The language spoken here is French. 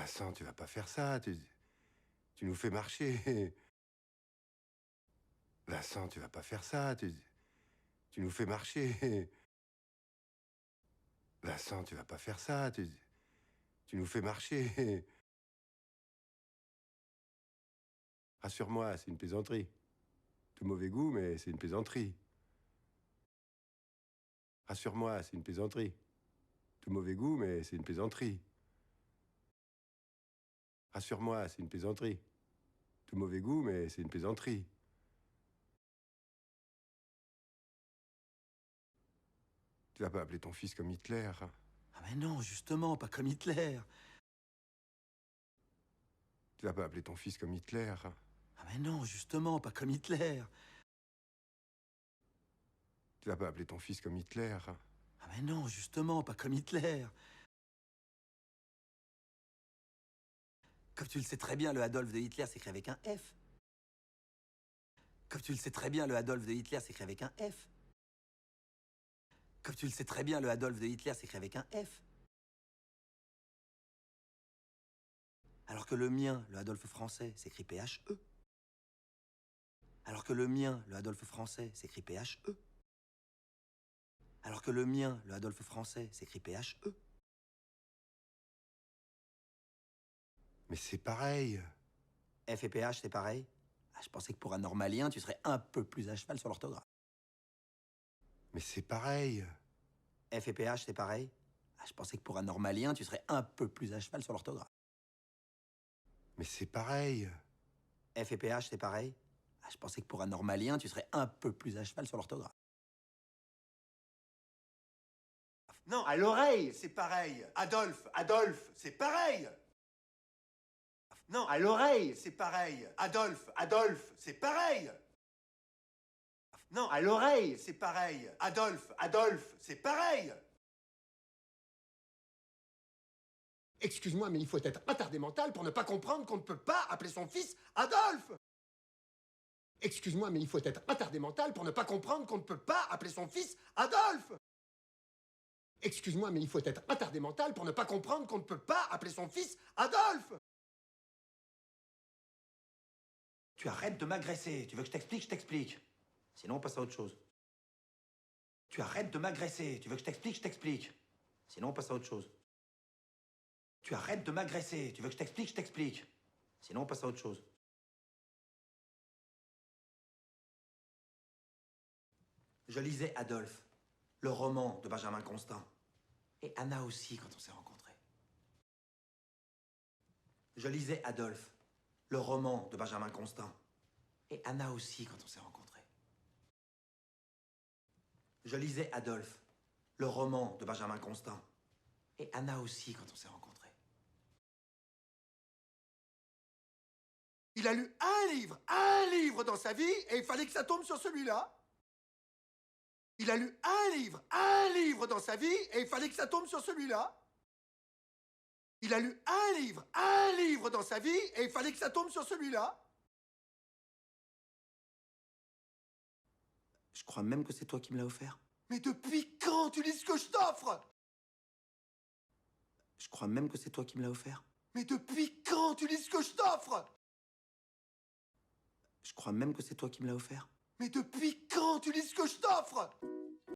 Vincent, tu vas pas faire ça, tu nous fais marcher. Vincent, tu vas pas faire ça, tu nous fais marcher. Vincent, tu vas pas faire ça, tu nous fais marcher. Rassure-moi, c'est une plaisanterie. De mauvais goût, mais c'est une plaisanterie. Rassure-moi, c'est une plaisanterie. De mauvais goût, mais c'est une plaisanterie. Rassure-moi, c'est une plaisanterie. De mauvais goût, mais c'est une plaisanterie. Tu vas pas appeler ton fils comme Hitler. Ah mais non, justement, pas comme Hitler. Tu vas pas appeler ton fils comme Hitler. Ah mais non, justement, pas comme Hitler. Tu vas pas appeler ton fils comme Hitler. Ah mais non, justement, pas comme Hitler. Comme tu le sais très bien, le Adolphe de Hitler s'écrit avec un F. Comme tu le sais très bien, le Adolphe de Hitler s'écrit avec un F. Comme tu le sais très bien, le Adolphe de Hitler s'écrit avec un F. Alors que le mien, le Adolphe français, s'écrit P-H-E. Alors que le mien, le Adolphe français, s'écrit P-H-E. Alors que le mien, le Adolphe français, s'écrit P-H-E. Mais c'est pareil. F et PH, c'est pareil? Ah, je pensais que pour un normalien, tu serais un peu plus à cheval sur l'orthographe. Mais c'est pareil. F et PH, c'est pareil? Ah, je pensais que pour un normalien, tu serais un peu plus à cheval sur l'orthographe. Mais c'est pareil. F et PH, c'est pareil? Ah, je pensais que pour un normalien, tu serais un peu plus à cheval sur l'orthographe. Non, à l'oreille, c'est pareil. Adolphe, c'est pareil. Non, à l'oreille, c'est pareil. Adolphe, c'est pareil. Non, à l'oreille, c'est pareil. Adolphe, c'est pareil. Excuse-moi, mais il faut être attardé mental pour ne pas comprendre qu'on ne peut pas appeler son fils Adolphe. Excuse-moi, mais il faut être attardé mental pour ne pas comprendre qu'on ne peut pas appeler son fils Adolphe. Excuse-moi, mais il faut être attardé mental pour ne pas comprendre qu'on ne peut pas appeler son fils Adolphe. Tu arrêtes de m'agresser. Tu veux que je t'explique? Je t'explique. Sinon, on passe à autre chose. Tu arrêtes de m'agresser. Tu veux que je t'explique? Je t'explique. Sinon, on passe à autre chose. Tu arrêtes de m'agresser. Tu veux que je t'explique? Je t'explique. Sinon, on passe à autre chose. Je lisais Adolphe, le roman de Benjamin Constant. Et Anna aussi, quand on s'est rencontrés. Je lisais Adolphe, le roman de Benjamin Constant. Et Anna aussi, quand on s'est rencontrés. Je lisais Adolphe, le roman de Benjamin Constant. Et Anna aussi, quand on s'est rencontrés. Il a lu un livre dans sa vie, et il fallait que ça tombe sur celui-là. Il a lu un livre dans sa vie, et il fallait que ça tombe sur celui-là. Il a lu un livre dans sa vie, et il fallait que ça tombe sur celui-là. Je crois même que c'est toi qui me l'as offert. Mais depuis quand tu lis ce que je t'offre? Je crois même que c'est toi qui me l'as offert. Mais depuis quand tu lis ce que je t'offre? Je crois même que c'est toi qui me l'as offert. Mais depuis quand tu lis ce que je t'offre?